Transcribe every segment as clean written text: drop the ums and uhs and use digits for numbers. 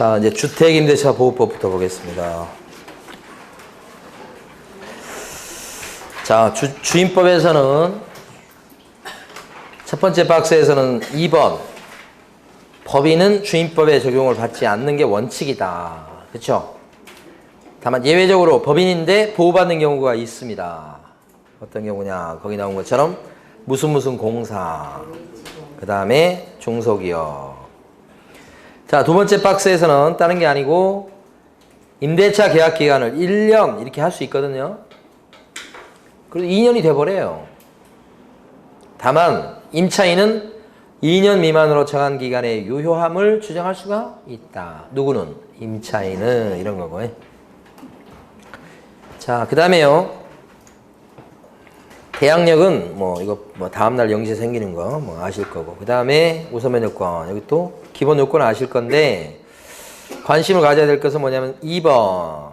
자, 이제 주택임대차 보호법부터 보겠습니다. 자, 주임법에서는 첫 번째 박스에서는 2번 법인은 주임법에 적용을 받지 않는 게 원칙이다. 그렇죠? 다만 예외적으로 법인인데 보호받는 경우가 있습니다. 어떤 경우냐? 거기 나온 것처럼 무슨 공사, 그 다음에 중소기업. 자, 두 번째 박스에서는 다른 게 아니고 임대차 계약 기간을 1년 이렇게 할 수 있거든요. 그래도 2년이 돼버려요. 다만 임차인은 2년 미만으로 정한 기간의 유효함을 주장할 수가 있다. 누구는? 임차인은 이런 거고. 자, 그 다음에요. 계약력은 이거 다음날 영세 생기는 거 아실 거고. 그 다음에 우선면 요건. 여기 또 기본 요건 아실 건데 관심을 가져야 될 것은 뭐냐면 2번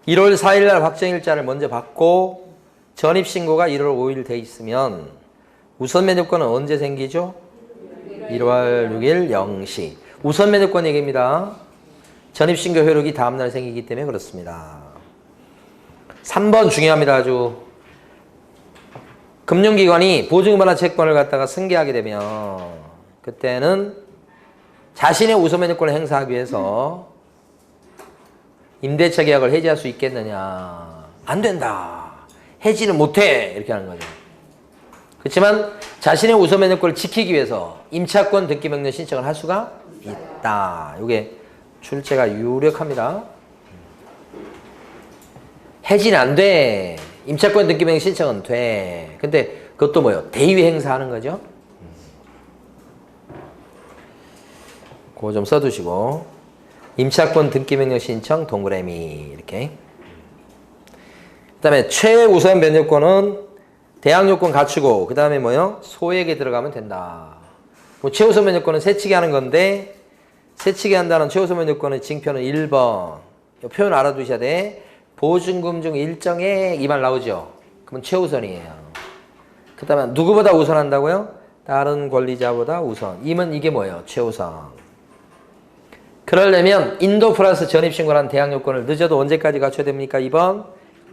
1월 4일 날 확정일자를 먼저 받고 전입신고가 1월 5일 돼 있으면 우선면 요건은 언제 생기죠? 1월 6일 0시. 우선면 요건 얘기입니다. 전입신고 효력이 다음날 생기기 때문에 그렇습니다. 3번 중요합니다. 아주. 금융기관이 보증받은 채권을 갖다가 승계하게 되면 그때는 자신의 우선면 요건을 행사하기 위해서 임대차 계약을 해지할 수 있겠느냐? 안 된다. 해지는 못해. 이렇게 하는 거죠. 그렇지만 자신의 우선면 요건을 지키기 위해서 임차권 등기 명령 신청을 할 수가 있다. 이게 출제가 유력합니다. 해지는 안 돼. 임차권 등기 명령 신청은 돼. 근데 그것도 뭐예요? 대위 행사하는 거죠. 그거 좀 써두시고 임차권 등기 명령 신청 동그라미 이렇게. 그 다음에 최우선 변제권은 대항 요건 갖추고 그 다음에 뭐요? 소액에 들어가면 된다. 최우선 변제권은 세치기 하는 건데 세치기 한다는 최우선 변제권의 징표는 1번. 이 표현 알아두셔야 돼. 보증금 중 일정액 이 말 나오죠. 그러면 최우선이에요. 그 다음에 누구보다 우선한다고요? 다른 권리자보다 우선. 이면 이게 뭐예요? 최우선. 그러려면 인도 플러스 전입신고라는 대항 요건을 늦어도 언제까지 갖춰야 됩니까? 2번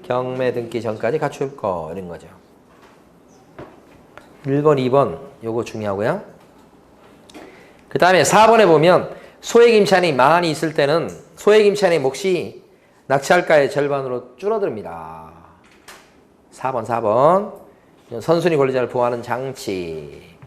경매 등기 전까지 갖출 거 이런 거죠. 1번, 2번 요거 중요하고요. 그 다음에 4번에 보면 소액 임차인이 많이 있을 때는 소액 임차인의 몫이 낙찰가의 절반으로 줄어듭니다. 4번. 선순위 권리자를 보호하는 장치.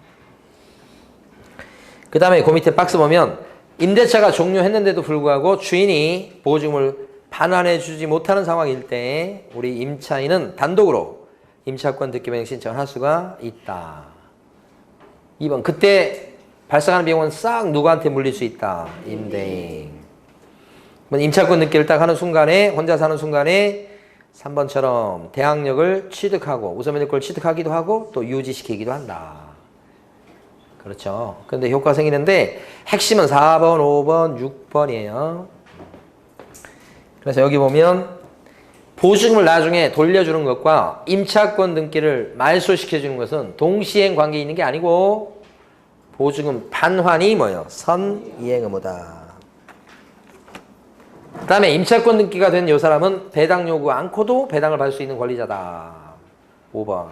그 다음에 그 밑에 박스 보면 임대차가 종료했는데도 불구하고 주인이 보증금을 반환해 주지 못하는 상황일 때 우리 임차인은 단독으로 임차권 등기 명령 신청을 할 수가 있다. 2번 그때 발생하는 비용은 싹 누구한테 물릴 수 있다. 임대인. 임차권 등기를 딱 하는 순간에 혼자 사는 순간에 3번처럼 대항력을 취득하고 우선면제권을 취득하기도 하고 또 유지시키기도 한다. 그렇죠. 근데 효과가 생기는데 핵심은 4번, 5번, 6번이에요. 그래서 여기 보면 보증금을 나중에 돌려주는 것과 임차권 등기를 말소시켜주는 것은 동시행 관계에 있는 게 아니고 보증금 반환이 뭐예요? 선이행 의무다. 그 다음에 임차권 등기가 된 이 사람은 배당 요구 않고도 배당을 받을 수 있는 권리자다. 5번.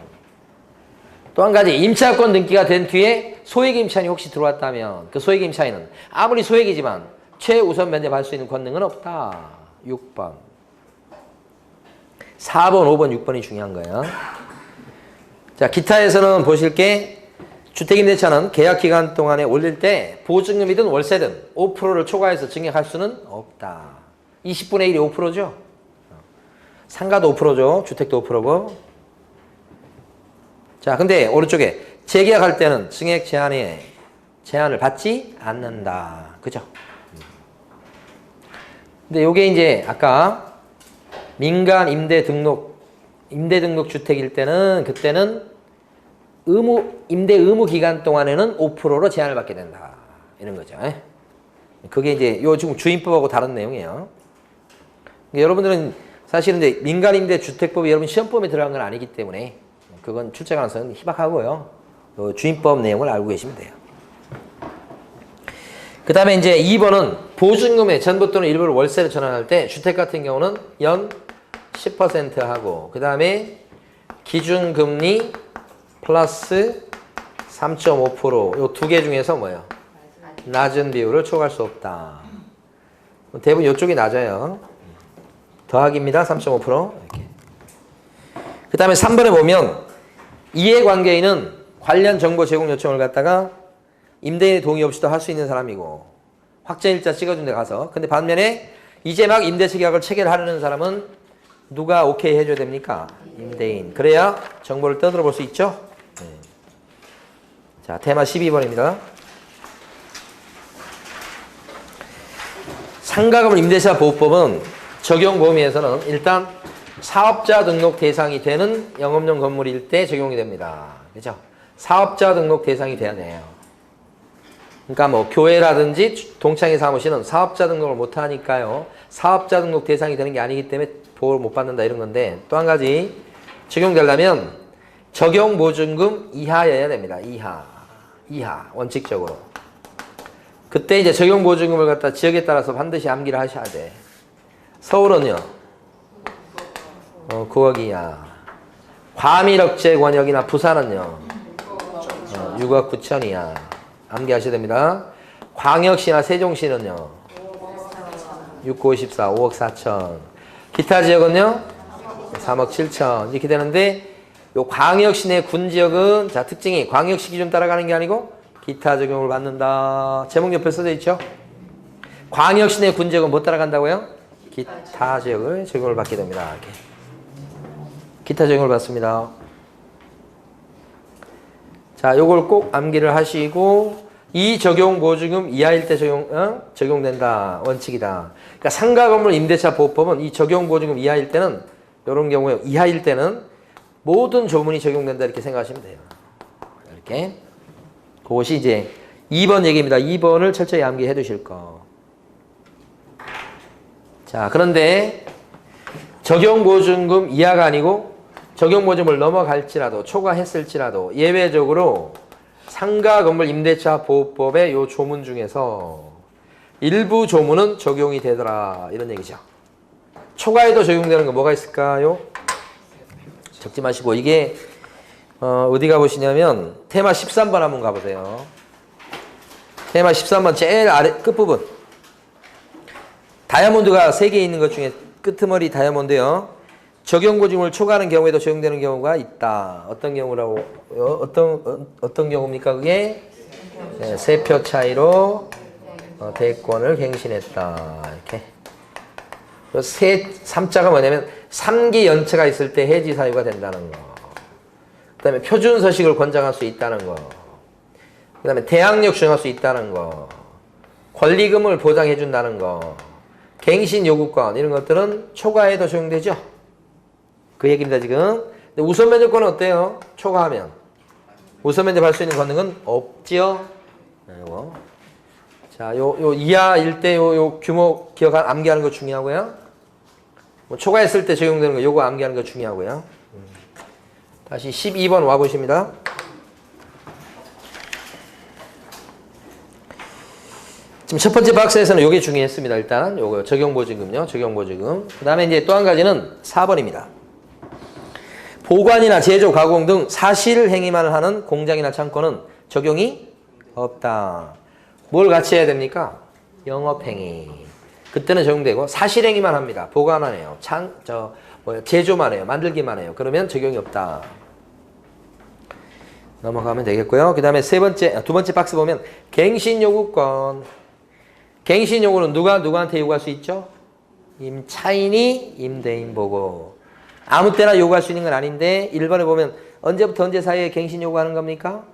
또 한 가지 임차권 등기가 된 뒤에 소액 임차인이 혹시 들어왔다면 그 소액 임차인은 아무리 소액이지만 최우선 면제 받을 수 있는 권능은 없다. 6번. 4번, 5번, 6번이 중요한 거예요. 자, 기타에서는 보실 게 주택임대차는 계약기간 동안에 올릴 때 보증금이든 월세든 5%를 초과해서 증액할 수는 없다. 20분의 1이 5%죠. 상가도 5%죠. 주택도 5%고. 자, 근데 오른쪽에 재계약할 때는 증액 제한을 받지 않는다. 그죠? 근데 요게 이제 아까 민간 임대 등록 주택일 때는 그때는 임대 의무 기간 동안에는 5%로 제한을 받게 된다. 이런 거죠. 그게 이제 요 지금 주임법하고 다른 내용이에요. 여러분들은 사실은 이제 민간임대주택법이 여러분 시험범에 들어간 건 아니기 때문에 그건 출제 가능성은 희박하고요. 주임법 내용을 알고 계시면 돼요. 그 다음에 이제 2번은 보증금의 전부 또는 일부를 월세로 전환할 때 주택 같은 경우는 연 10% 하고 그 다음에 기준금리 플러스 3.5% 요 두 개 중에서 뭐예요? 낮은 비율을 초과할 수 없다. 대부분 이쪽이 낮아요. 더하기입니다. 3.5% 이렇게. 그 다음에 3번에 보면 이해관계인은 관련 정보 제공 요청을 갖다가 임대인의 동의 없이도 할 수 있는 사람이고 확정일자 찍어준 데 가서 근데 반면에 이제 막 임대차 계약을 체결하려는 사람은 누가 오케이 해줘야 됩니까? 임대인. 그래야 정보를 떠들어 볼 수 있죠? 네. 자, 테마 12번입니다. 상가건물 임대차 보호법은 적용 범위에서는 일단 사업자 등록 대상이 되는 영업용 건물일 때 적용이 됩니다. 그죠? 사업자 등록 대상이 돼야 돼요. 그러니까 뭐 교회라든지 동창회 사무실은 사업자 등록을 못 하니까요. 사업자 등록 대상이 되는 게 아니기 때문에 보호를 못 받는다 이런 건데 또 한 가지 적용되려면 적용 보증금 이하여야 됩니다. 이하 원칙적으로. 그때 이제 적용 보증금을 갖다 지역에 따라서 반드시 암기를 하셔야 돼. 서울은요. 9억 이하. 과밀억제 권역이나 부산은요. 6억 9천 이하. 암기하셔야 됩니다. 광역시나 세종시는요. 6, 9, 54, 5억 4천. 기타 지역은요. 3억 7천. 이렇게 되는데 요 광역시 내 군지역은 자 특징이 광역시 기준 따라가는 게 아니고 기타 적용을 받는다. 제목 옆에 써져 있죠. 광역시 내 군지역은 못 따라간다고요? 기타 지역을 적용을 받게 됩니다. 이렇게. 기타 적용을 받습니다. 자, 요걸 꼭 암기를 하시고 이 적용 보증금 이하일 때 적용된다. 원칙이다. 그러니까 상가 건물 임대차 보호법은 이 적용 보증금 이하일 때는 이런 경우에 이하일 때는 모든 조문이 적용된다 이렇게 생각하시면 돼요. 이렇게. 그것이 이제 2번 얘기입니다. 2번을 철저히 암기해 두실 거. 자, 그런데 적용보증금 이하가 아니고 적용보증금을 넘어갈지라도 초과했을지라도 예외적으로 상가 건물 임대차 보호법의 요 조문 중에서 일부 조문은 적용이 되더라 이런 얘기죠. 초과해도 적용되는 거 뭐가 있을까요? 적지 마시고 이게 어디 가보시냐면 테마 13번 한번 가보세요. 테마 13번 제일 아래 끝부분 다이아몬드가 3개 있는 것 중에 끄트머리 다이아몬드요. 적용보증금을 초과하는 경우에도 적용되는 경우가 있다. 어떤 경우라고 어떤 경우입니까? 그게 네, 3표 차이로 대권을 갱신했다. 이렇게 3자가 뭐냐면 3기 연체가 있을 때 해지 사유가 된다는 거. 그 다음에 표준 서식을 권장할 수 있다는 거. 그 다음에 대항력 주장할 수 있다는 거. 권리금을 보장해 준다는 거. 갱신 요구권 이런 것들은 초과해도 적용되죠. 그 얘기입니다 지금. 근데 우선 면접권은 어때요? 초과하면 우선 면접할 수 있는 권능은 없지요. 이거. 자, 요 이하일 때 요 규모 암기하는 거 중요하고요. 뭐 초과했을 때 적용되는 거 요거 암기하는 거 중요하고요. 다시 12번 와 보십니다. 지금 첫 번째 박스에서는 요게 중요했습니다. 일단 요거 적용보증금요. 적용보증금. 그 다음에 이제 또 한 가지는 4번입니다. 보관이나 제조, 가공 등 사실 행위만 하는 공장이나 창고는 적용이 없다. 뭘 같이 해야 됩니까? 영업행위. 그때는 적용되고 사실 행위만 합니다. 보관 안 해요. 제조만 해요. 만들기만 해요. 그러면 적용이 없다. 넘어가면 되겠고요. 그 다음에 두 번째 박스 보면 갱신 요구권. 갱신 요구는 누구한테 요구할 수 있죠? 임차인이 임대인 보고. 아무 때나 요구할 수 있는 건 아닌데 1번에 보면 언제부터 언제 사이에 갱신 요구하는 겁니까?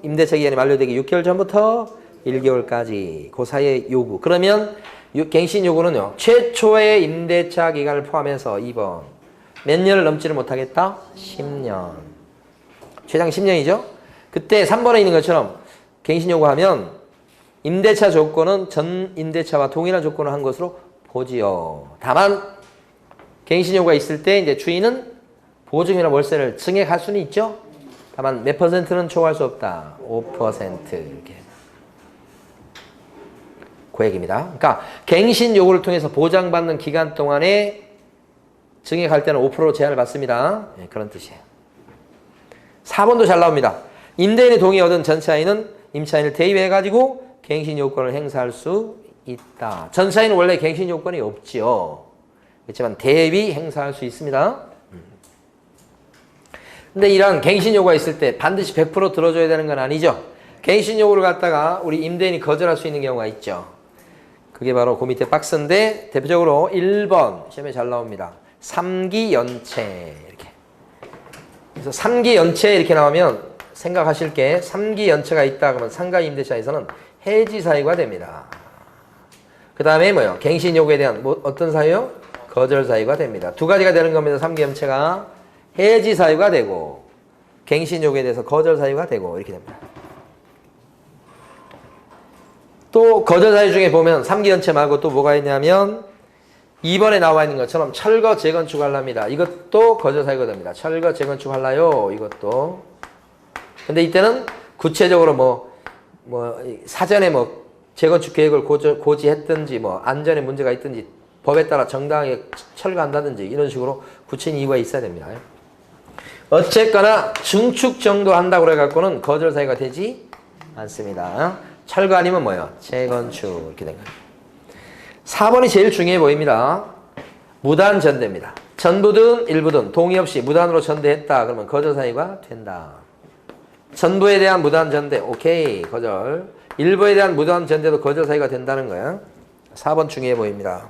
임대차 기간이 만료되기 6개월 전부터 1개월까지 그 사이에 요구. 그러면 갱신 요구는요. 최초의 임대차 기간을 포함해서 2번. 몇 년을 넘지를 못하겠다? 10년. 최장 10년이죠. 그때 3번에 있는 것처럼 갱신 요구하면 임대차 조건은 전 임대차와 동일한 조건을 한 것으로 보지요. 다만 갱신 요구가 있을 때 이제 주인은 보증이나 월세를 증액할 수는 있죠. 다만 몇 %는 초과할 수 없다. 5% 이렇게. 그 얘기입니다. 그러니까 갱신 요구를 통해서 보장받는 기간 동안에 증액할 때는 5% 제한을 받습니다. 네, 그런 뜻이에요. 4번도 잘 나옵니다. 임대인의 동의 얻은 전차인은 임차인을 대위해가지고 갱신 요건을 행사할 수 있다. 전차인은 원래 갱신 요건이 없지요. 그렇지만 대위 행사할 수 있습니다. 근데 이런 갱신 요구가 있을 때 반드시 100% 들어줘야 되는 건 아니죠. 갱신 요구를 갖다가 우리 임대인이 거절할 수 있는 경우가 있죠. 그게 바로 그 밑에 박스인데 대표적으로 1번 시험에 잘 나옵니다. 3기 연체 이렇게. 그래서 3기 연체 이렇게 나오면 생각하실 게 3기 연체가 있다 그러면 상가 임대차에서는 해지 사유가 됩니다. 그 다음에 뭐요? 갱신 요구에 대한 어떤 사유? 거절 사유가 됩니다. 두 가지가 되는 겁니다. 3기 연체가 해지 사유가 되고 갱신 요구에 대해서 거절 사유가 되고 이렇게 됩니다. 또 거절 사유 중에 보면 3기 연체 말고 또 뭐가 있냐면 2번에 나와 있는 것처럼 철거 재건축하랍니다. 이것도 거절 사유가 됩니다. 철거 재건축할라요. 이것도. 근데 이때는 구체적으로 사전에 재건축 계획을 고지했든지 안전에 문제가 있든지 법에 따라 정당하게 철거한다든지 이런 식으로 구체적인 이유가 있어야 됩니다. 어쨌거나 중축 정도 한다고 해갖고는 거절 사유가 되지 않습니다. 철거 아니면 뭐예요? 재건축 이렇게 된 거예요. 4번이 제일 중요해 보입니다. 무단 전대입니다. 전부든 일부든 동의 없이 무단으로 전대했다 그러면 거절 사유가 된다. 전부에 대한 무단 전대 오케이 거절. 일부에 대한 무단 전대도 거절 사유가 된다는 거예요. 4번 중요해 보입니다.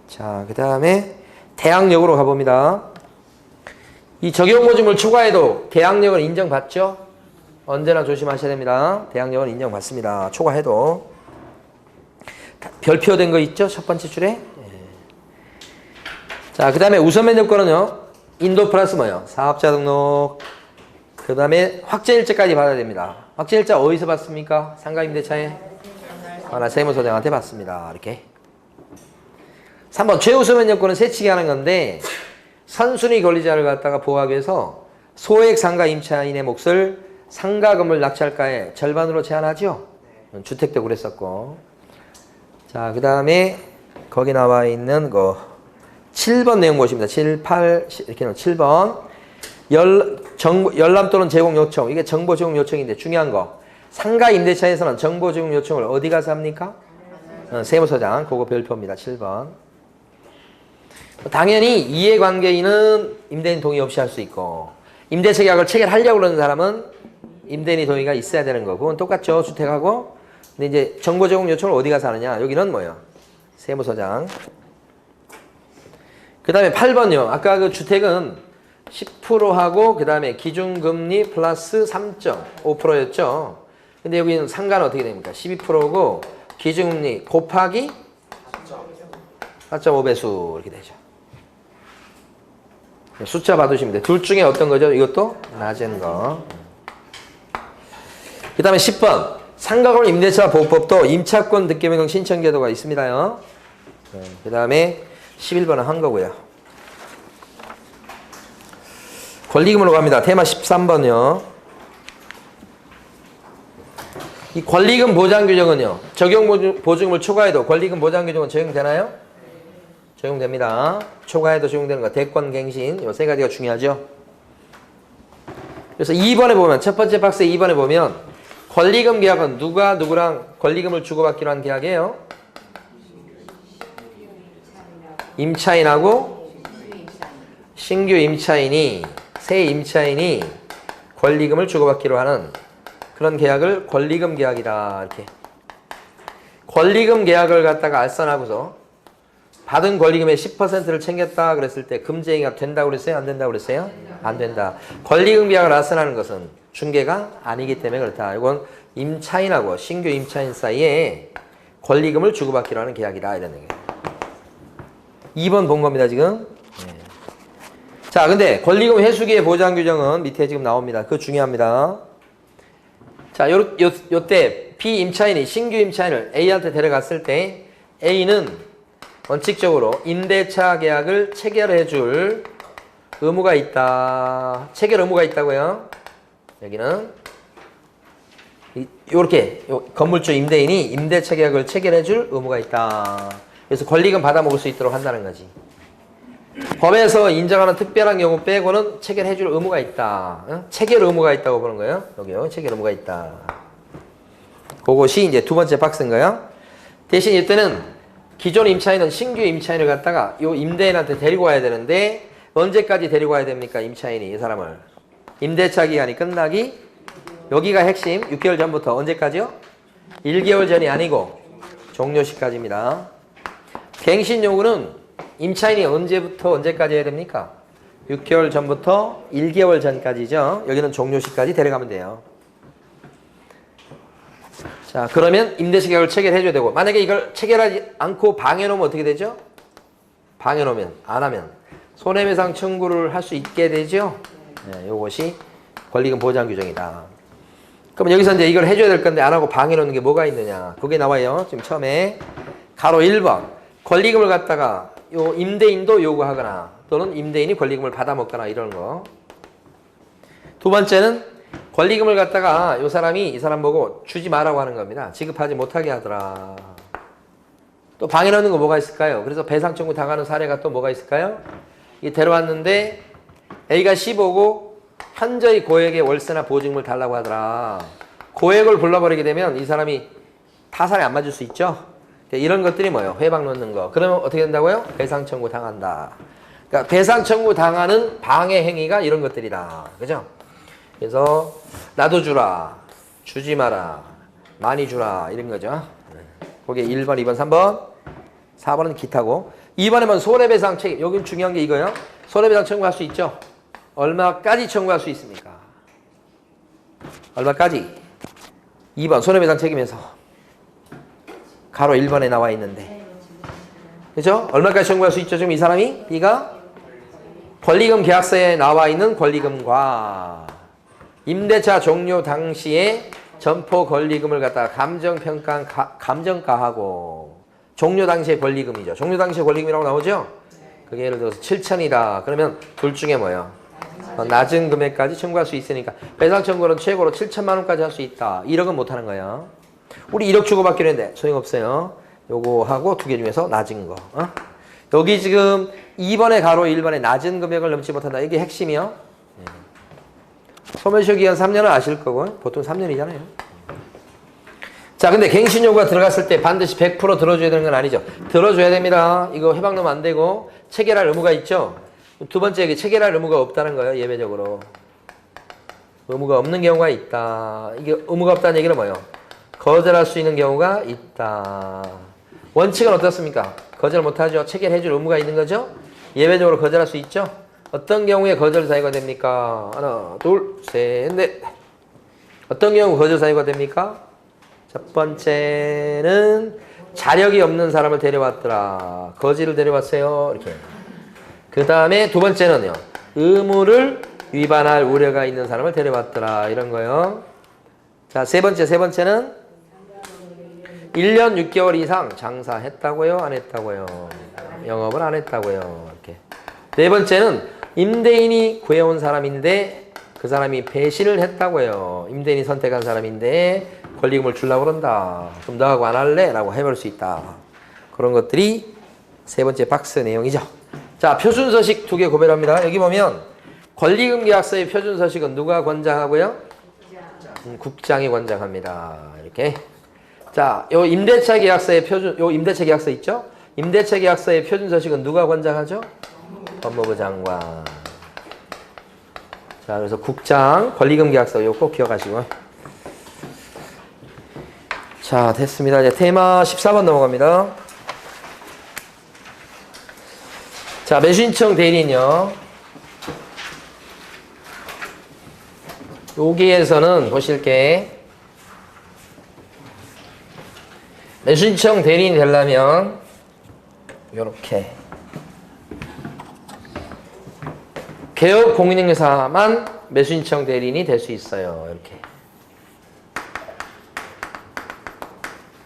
자, 그 다음에 대항력으로 가봅니다. 이 적용보증을 초과해도 대항력은 인정받죠? 언제나 조심하셔야 됩니다. 대항력은 인정받습니다. 초과해도. 별표된 거 있죠? 첫 번째 줄에. 자, 그 다음에 우선 면접권은요. 인도 플러스 뭐요? 사업자 등록. 그 다음에 확정일자까지 받아야 됩니다. 확정일자 어디서 받습니까? 상가임대차에? 세무서장한테 받습니다. 이렇게. 3번 최우선 면접권은 세치게 하는 건데 선순위 권리자를 갖다가 보호하기 위해서 소액 상가 임차인의 몫을 상가 건물 낙찰가의 절반으로 제한하죠. 주택도 그랬었고. 자, 그 다음에 거기 나와 있는 거 7번 내용 보십니다. 7, 8 이렇게 넣은 7번 열람 또는 제공 요청. 이게 정보 제공 요청인데 중요한 거. 상가 임대차에서는 정보 제공 요청을 어디 가서 합니까? 세무서장. 그거 별표입니다. 7번. 당연히 이해관계인은 임대인 동의 없이 할 수 있고 임대차 계약을 체결하려고 그러는 사람은 임대인의 동의가 있어야 되는 거고 그건 똑같죠. 주택하고. 근데 이제 정보 제공 요청을 어디 가서 하느냐. 여기는 뭐예요? 세무서장. 그 다음에 8번요. 아까 그 주택은 10%하고 그 다음에 기준금리 플러스 3.5%였죠. 근데 여기는 상가는 어떻게 됩니까? 12%고 기준금리 곱하기 4.5배수 이렇게 되죠. 숫자 받으시면 돼요. 둘 중에 어떤 거죠? 이것도 낮은 거. 그 다음에 10번. 상가건물 임대차 보호법도 임차권 득기 변경 신청 제도가 있습니다요. 그 다음에 11번은 한 거고요. 권리금으로 갑니다. 테마 13번이요. 이 권리금 보장 규정은요. 적용 보증금을 초과해도 권리금 보장 규정은 적용되나요? 적용됩니다. 초과해도 적용되는 거. 대권갱신. 이 세 가지가 중요하죠. 그래서 2번에 보면 첫 번째 박스 2번에 보면 권리금 계약은 누가 누구랑 권리금을 주고받기로 한 계약이에요? 임차인하고 신규 임차인이 새 임차인이 권리금을 주고받기로 하는 그런 계약을 권리금 계약이다. 이렇게. 권리금 계약을 갖다가 알선하고서 받은 권리금의 10%를 챙겼다 그랬을 때 금지행위가 된다고 그랬어요? 안 된다고 그랬어요? 안 된다. 권리금 계약을 알선하는 것은 중개가 아니기 때문에 그렇다. 이건 임차인하고 신규 임차인 사이에 권리금을 주고받기로 하는 계약이다. 이런 얘기예요. 2번 본 겁니다, 지금. 네. 자, 근데 권리금 회수기의 보장 규정은 밑에 지금 나옵니다. 그거 중요합니다. 자, 요때 B 임차인이 신규 임차인을 A한테 데려갔을 때 A는 원칙적으로 임대차 계약을 체결해 줄 의무가 있다. 체결 의무가 있다고요. 여기는 요렇게 건물주 임대인이 임대차 계약을 체결해 줄 의무가 있다. 그래서 권리금 받아 먹을 수 있도록 한다는 거지. 법에서 인정하는 특별한 경우 빼고는 체결해 줄 의무가 있다. 응? 체결 의무가 있다고 보는 거예요. 여기요. 체결 의무가 있다. 그것이 이제 두 번째 박스인 거예요. 대신 이때는 기존 임차인은 신규 임차인을 갖다가 요 임대인한테 데리고 와야 되는데 언제까지 데리고 와야 됩니까? 임차인이 이 사람을. 임대차 기간이 끝나기 여기가 핵심 6개월 전부터 언제까지요? 1개월 전이 아니고 종료 시까지입니다. 갱신 요구는 임차인이 언제부터 언제까지 해야 됩니까? 6개월 전부터 1개월 전까지죠. 여기는 종료 시까지 데려가면 돼요. 자, 그러면 임대차 계약을 체결해줘야 되고 만약에 이걸 체결하지 않고 방해놓으면 어떻게 되죠? 방해놓으면 안 하면 손해배상 청구를 할 수 있게 되죠. 네, 이것이 권리금 보장 규정이다. 그럼 여기서 이제 이걸 해줘야 될 건데 안 하고 방해놓는 게 뭐가 있느냐? 그게 나와요. 지금 처음에 가로 1번 권리금을 갖다가 요 임대인도 요구하거나 또는 임대인이 권리금을 받아먹거나 이런 거. 두 번째는 권리금을 갖다가 요 사람이 이 사람 보고 주지 마라고 하는 겁니다. 지급하지 못하게 하더라. 또 방해놓는 거 뭐가 있을까요? 그래서 배상 청구 당하는 사례가 또 뭐가 있을까요? 이 데려왔는데 A가 C 보고 현저히 고액의 월세나 보증금을 달라고 하더라. 고액을 불러버리게 되면 이 사람이 타산에 안 맞을 수 있죠. 이런 것들이 뭐예요? 회방 놓는 거. 그러면 어떻게 된다고요? 배상 청구 당한다. 그러니까 배상 청구 당하는 방해 행위가 이런 것들이다. 그죠? 그래서 나도 주라, 주지 마라, 많이 주라 이런 거죠. 거기에 1번, 2번, 3번, 4번은 기타고 2번에는 손해배상 책임. 여긴 중요한 게 이거예요. 손해배상 청구할 수 있죠. 얼마까지 청구할 수 있습니까? 얼마까지? 2번 손해배상 책임에서 가로 1번에 나와 있는데 그죠? 얼마까지 청구할 수 있죠? 지금 이 사람이 B가 권리금 계약서에 나와 있는 권리금과 임대차 종료 당시에 점포 권리금을 갖다가 감정가하고 종료 당시의 권리금이죠. 종료 당시의 권리금이라고 나오죠? 그게 예를 들어서 7천이다. 그러면 둘 중에 뭐예요? 낮은 금액까지 청구할 수 있으니까 배상 청구는 최고로 7천만 원까지 할 수 있다. 1억은 못 하는 거예요. 우리 1억 주고받기로 했는데 소용없어요. 요거 하고 두 개 중에서 낮은 거. 여기 지금 2번에 가로 1번에 낮은 금액을 넘지 못한다. 이게 핵심이요. 소멸시효 기간 3년은 아실 거고 보통 3년이잖아요. 자, 근데 갱신 요구가 들어갔을 때 반드시 100% 들어줘야 되는 건 아니죠. 들어줘야 됩니다. 이거 해방 넣으면 안 되고 체결할 의무가 있죠. 두 번째, 체결할 의무가 없다는 거예요. 예외적으로. 의무가 없는 경우가 있다. 이게 의무가 없다는 얘기는 뭐예요? 거절할 수 있는 경우가 있다. 원칙은 어떻습니까? 거절 못하죠. 체결해 줄 의무가 있는 거죠. 예외적으로 거절할 수 있죠. 어떤 경우에 거절 사유가 됩니까? 하나, 둘, 셋, 넷. 어떤 경우 거절 사유가 됩니까? 첫 번째는 자력이 없는 사람을 데려왔더라. 거지를 데려왔어요. 이렇게. 그 다음에 두 번째는요. 의무를 위반할 우려가 있는 사람을 데려왔더라. 이런 거요. 자, 세 번째는 1년 6개월 이상 장사했다고요? 안 했다고요? 영업을 안 했다고요? 이렇게. 네 번째는 임대인이 구해온 사람인데 그 사람이 배신을 했다고요. 임대인이 선택한 사람인데 권리금을 주려고 그런다. 그럼 너하고 안 할래? 라고 해볼 수 있다. 그런 것들이 세 번째 박스 내용이죠. 자, 표준서식 두 개 고발합니다. 여기 보면 권리금 계약서의 표준서식은 누가 권장하고요? 국장이 권장합니다. 이렇게. 자, 요 임대차 계약서의 요 임대차 계약서 있죠? 임대차 계약서의 표준서식은 누가 권장하죠? 법무부 장관. 자, 그래서 국장, 권리금 계약서 이거 꼭 기억하시고. 자, 됐습니다. 이제 테마 14번 넘어갑니다. 자, 매수신청 대리인요. 여기에서는 보실 게 매수신청 대리인이 되려면 요렇게 개업 공인중개사만 매수신청 대리인이 될 수 있어요. 이렇게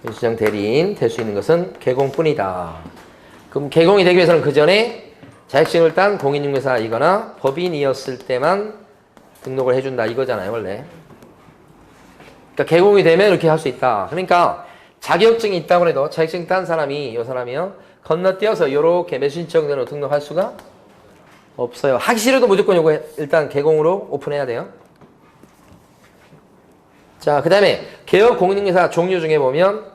매수신청 대리인 될 수 있는 것은 개공뿐이다. 그럼 개공이 되기 위해서는 그 전에 자격증을 딴 공인중개사이거나 법인이었을 때만 등록을 해준다 이거잖아요, 원래. 그러니까 개공이 되면 이렇게 할 수 있다. 그러니까 자격증이 있다고 해도 자격증 딴 사람이 이 사람이요 건너뛰어서 이렇게 매수신청대로 등록할 수가 없어요. 하기 싫어도 무조건 요거 일단 개공으로 오픈해야 돼요. 자, 그 다음에 개업공인중개사 종류 중에 보면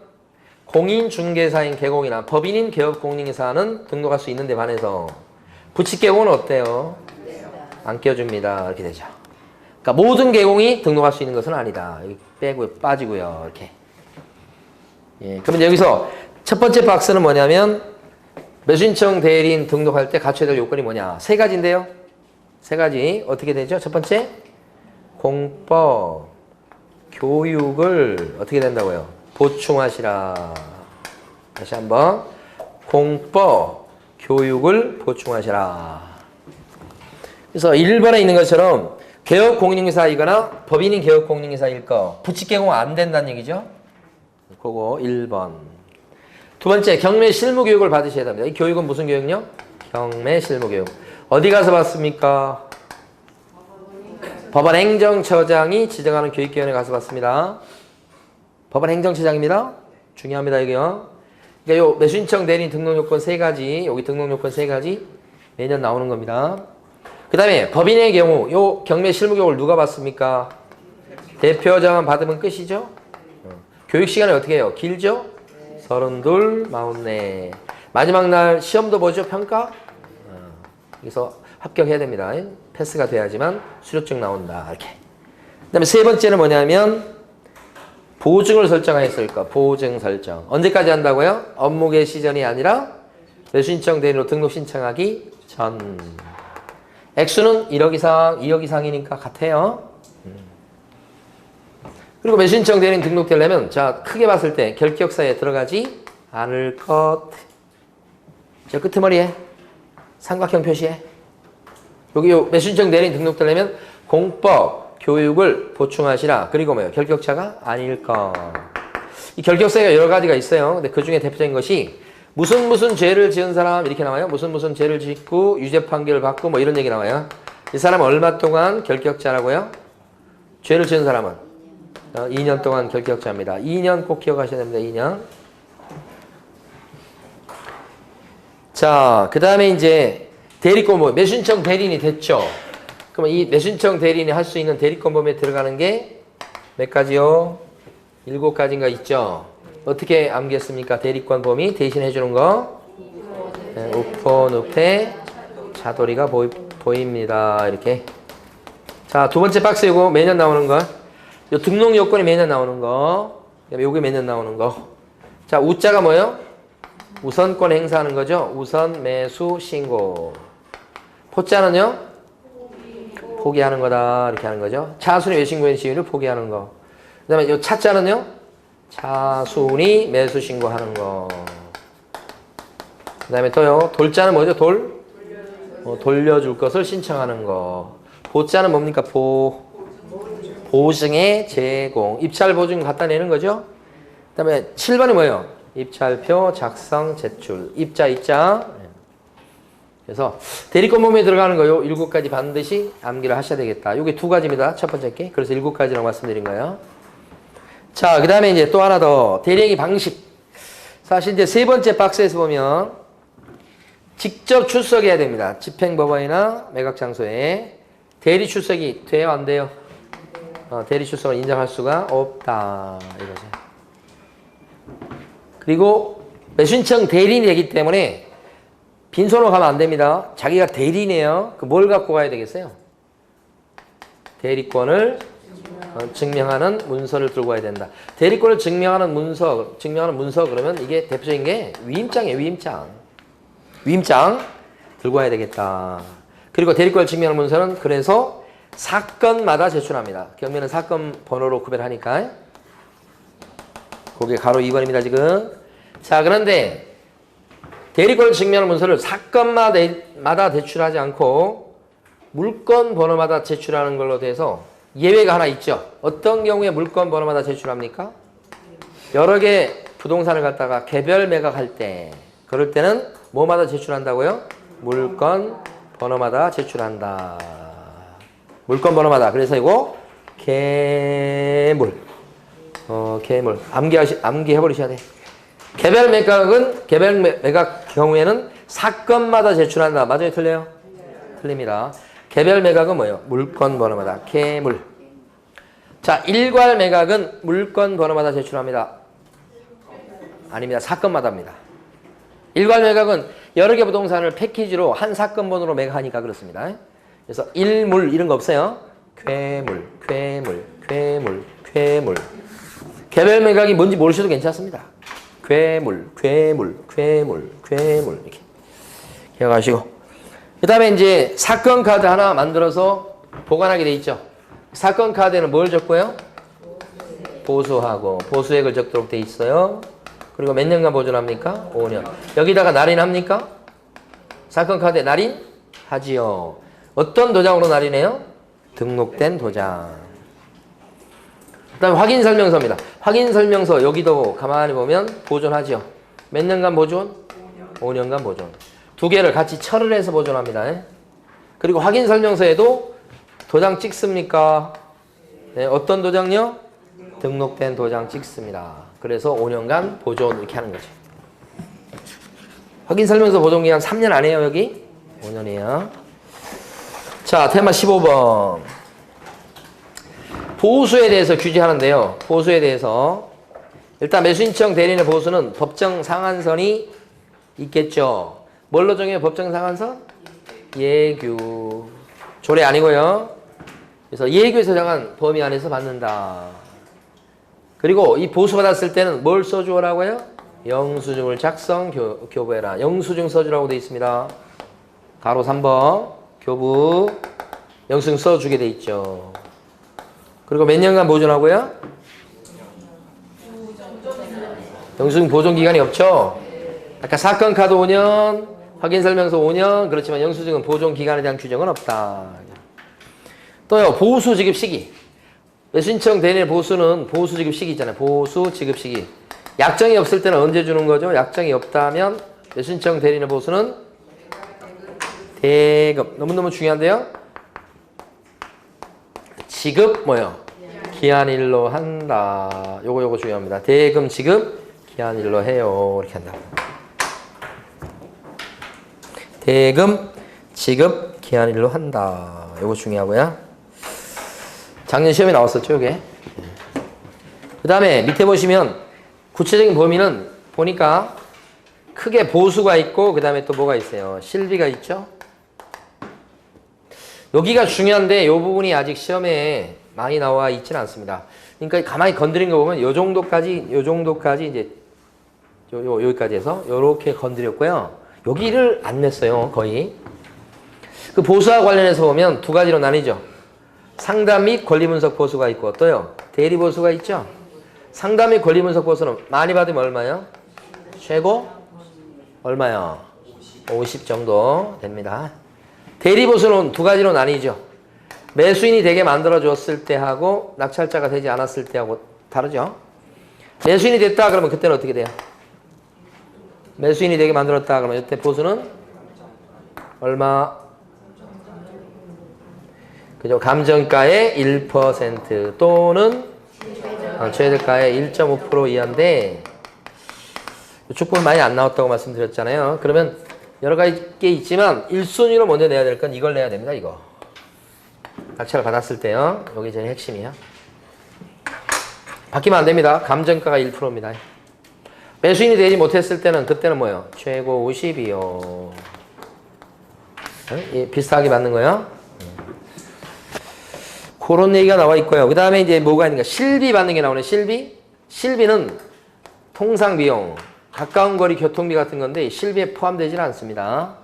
공인중개사인 개공이나 법인인 개업공인중개사는 등록할 수 있는데 반해서 부칙개공은 어때요? 안 껴줍니다. 이렇게 되죠. 그러니까 모든 개공이 등록할 수 있는 것은 아니다. 여기 빼고 빠지고요. 이렇게. 예, 그러면 여기서 첫 번째 박스는 뭐냐면 매수신청 대리인 등록할 때 갖춰야 될 요건이 뭐냐? 세 가지인데요. 세 가지 어떻게 되죠? 첫 번째 공법 교육을 어떻게 된다고요? 보충하시라. 다시 한번 공법 교육을 보충하시라. 그래서 1번에 있는 것처럼 개업공인중개사이거나 법인인 개업공인중개사일 거 부칙개공 안 된다는 얘기죠. 그거 1번. 두 번째 경매 실무교육을 받으셔야 됩니다. 이 교육은 무슨 교육요? 경매 실무교육. 어디 가서 받습니까? 법원 행정처장이 지정하는 교육기관에 가서 받습니다. 법원 행정처장입니다. 중요합니다. 이게요. 그러니까 요 매수신청 대리인 등록요건 3가지, 여기 등록요건 3가지 매년 나오는 겁니다. 그 다음에 법인의 경우 요 경매 실무교육을 누가 받습니까? 대표자만 받으면 끝이죠. 교육시간이 어떻게 해요? 길죠? 32, 44. 마지막 날 시험도 보죠? 평가? 그래서 합격해야 됩니다. 패스가 돼야지만 수료증 나온다. 이렇게. 그 다음에 세 번째는 뭐냐면 보증을 설정하였을까? 보증 설정. 언제까지 한다고요? 업무 개시 전이 아니라 매수신청 대리로 등록 신청하기 전. 액수는 1억 이상, 2억 이상이니까 같아요. 그리고 매수신청 대리인 등록되려면 자 크게 봤을 때 결격사에 들어가지 않을 것. 저 끄트머리에 삼각형 표시에 여기 요 매수신청 대리인 등록되려면 공법 교육을 보충하시라. 그리고 뭐요? 결격자가 아닐 것. 이 결격사가 여러 가지가 있어요. 근데 그 중에 대표적인 것이 무슨 죄를 지은 사람 이렇게 나와요. 무슨 죄를 짓고 유죄 판결을 받고 뭐 이런 얘기 나와요. 이 사람은 얼마 동안 결격자라고요? 죄를 지은 사람은 2년 동안 결격자입니다. 2년 꼭 기억하셔야 됩니다. 2년. 자, 그 다음에 이제 대리권범, 매수신청 대리인이 됐죠. 그러면 이 매수신청 대리인이 할 수 있는 대리권범위에 들어가는 게 몇 가지요? 7가지인가 있죠. 어떻게 암기했습니까? 대리권범위 대신해 주는 거. 네, 우포, 눕태, 자돌이가 보입니다. 이렇게. 자, 두 번째 박스 이거 매년 나오는 거. 요 등록 요건이 매년 나오는 거. 요게 매년 나오는 거. 자, 우자가 뭐예요? 우선권 행사하는 거죠. 우선 매수 신고. 포자는요? 포기하는 거다. 이렇게 하는 거죠. 차순위 외신고인 시위를 포기하는 거. 그 다음에 요 차자는요? 차순위 매수 신고하는 거. 그 다음에 또요. 돌자는 뭐죠? 돌려줄 것을 신청하는 거. 보자는 뭡니까? 보증의 제공. 입찰 보증 갖다 내는 거죠. 그 다음에 7번이 뭐예요? 입찰표 작성 제출. 입자. 그래서 대리권범위에 들어가는 거요. 7가지 반드시 암기를 하셔야 되겠다. 요게 2가지입니다. 첫 번째 게. 그래서 7가지라고 말씀드린 거예요. 자, 그 다음에 이제 또 하나 더. 대리행위 방식. 사실 이제 세 번째 박스에서 보면 직접 출석해야 됩니다. 집행법원이나 매각장소에. 대리 출석이 돼요? 안 돼요? 대리 출석을 인정할 수가 없다. 이거죠. 그리고 매수신청 대리인이기 때문에 빈손으로 가면 안 됩니다. 자기가 대리인이에요. 그 뭘 갖고 가야 되겠어요? 대리권을 증명하는 문서를 들고 가야 된다. 대리권을 증명하는 문서 그러면 이게 대표적인 게 위임장이에요. 위임장 들고 와야 되겠다. 그리고 대리권을 증명하는 문서는 그래서 사건마다 제출합니다. 경매는 사건 번호로 구별하니까. 그게 가로 2번입니다, 지금. 자, 그런데 대리권을 증명하는 문서를 사건마다 제출하지 않고 물건 번호마다 제출하는 걸로 돼서 예외가 하나 있죠. 어떤 경우에 물건 번호마다 제출합니까? 여러 개 부동산을 갖다가 개별 매각할 때, 그럴 때는 뭐마다 제출한다고요? 물건 번호마다 제출한다. 물건 번호마다. 그래서 이거 개물. 개물. 암기해버리셔야 돼. 개별 매각 경우에는 사건마다 제출한다. 맞아요? 틀려요? 틀립니다. 개별 매각은 뭐예요? 물건 번호마다. 개물. 자, 일괄 매각은 물건 번호마다 제출합니다. 아닙니다. 사건마다입니다. 일괄 매각은 여러 개 부동산을 패키지로 한 사건 번호로 매각하니까 그렇습니다. 그래서 일물 이런 거 없어요. 괴물. 개별 매각이 뭔지 모르셔도 괜찮습니다. 괴물 이렇게 기억하시고, 그 다음에 이제 사건 카드 하나 만들어서 보관하게 돼 있죠. 사건 카드에는 뭘 적고요? 보수하고 보수액을 적도록 돼 있어요. 그리고 몇 년간 보존합니까? 5년. 여기다가 날인합니까? 사건 카드에 날인하지요. 어떤 도장으로 날인해요? 등록된 도장. 그 다음에 확인설명서입니다. 확인설명서 여기도 가만히 보면 보존하죠. 몇 년간 보존? 5년간 보존. 두 개를 같이 철을 해서 보존합니다. 그리고 확인설명서에도 도장 찍습니까? 네, 어떤 도장요? 등록된 도장 찍습니다. 그래서 5년간 보존 이렇게 하는 거죠. 확인설명서 보존기간 3년 안 해요 여기? 5년이에요. 자, 테마 15번. 보수에 대해서 규제하는데요. 보수에 대해서 일단 매수인청 대리인의 보수는 법정 상한선이 있겠죠. 뭘로 정해요? 법정 상한선? 예규. 조례 아니고요. 그래서 예규에서 정한 범위 안에서 받는다. 그리고 이 보수 받았을 때는 뭘 써주라고요? 영수증을 작성 교부해라. 영수증 써주라고 되어 있습니다. 가로 3번 교부 영수증 써주게 돼 있죠. 그리고 몇 년간 보존하고요? 영수증 보존 기간이 없죠? 아까 사건 카드 5년, 확인설명서 5년, 그렇지만 영수증은 보존 기간에 대한 규정은 없다. 또요, 보수 지급 시기. 매수인청 대리인의 보수는 보수 지급 시기 있잖아요. 보수 지급 시기. 약정이 없을 때는 언제 주는 거죠? 약정이 없다면 매수인청 대리인의 보수는 대금. 너무너무 중요한데요. 지급 뭐요? 기한일로 한다. 요거 중요합니다. 대금 지급 기한일로 해요. 이렇게 한다. 대금 지급 기한일로 한다. 요거 중요하고요. 작년 시험에 나왔었죠, 이게. 그 다음에 밑에 보시면 구체적인 범위는 보니까 크게 보수가 있고 그 다음에 또 뭐가 있어요? 실비가 있죠. 여기가 중요한데 이 부분이 아직 시험에 많이 나와 있지는 않습니다. 그러니까 가만히 건드린 거 보면 요 정도까지 이제 여기까지 해서 요렇게 건드렸고요. 여기를 안 냈어요, 거의. 그 보수와 관련해서 보면 두 가지로 나뉘죠. 상담 및 권리분석 보수가 있고 또요, 대리 보수가 있죠. 상담 및 권리분석 보수는 많이 받으면 얼마요? 최고 얼마요? 50 정도 됩니다. 대리보수는 두 가지로 나뉘죠. 매수인이 되게 만들어줬을 때 하고 낙찰자가 되지 않았을 때 하고 다르죠. 매수인이 됐다 그러면 그때는 어떻게 돼요? 매수인이 되게 만들었다 그러면 이때 보수는 얼마? 그죠? 감정가의 1% 또는 최저가의 1.5% 이하인데 이쪽 부분 많이 안 나왔다고 말씀드렸잖아요. 그러면 여러 가지 게 있지만 1순위로 먼저 내야 될 건 이걸 내야 됩니다. 이거. 낙찰을 받았을 때요. 여기 제일 핵심이야. 바뀌면 안 됩니다. 감정가가 1%입니다. 매수인이 되지 못했을 때는 그때는 뭐예요? 최고 50이요. 예, 비슷하게 받는 거예요. 그런 얘기가 나와 있고요. 그 다음에 이제 뭐가 있는가? 실비 받는 게 나오네. 실비? 실비는 통상비용. 가까운 거리 교통비 같은 건데 실비에 포함되지는 않습니다.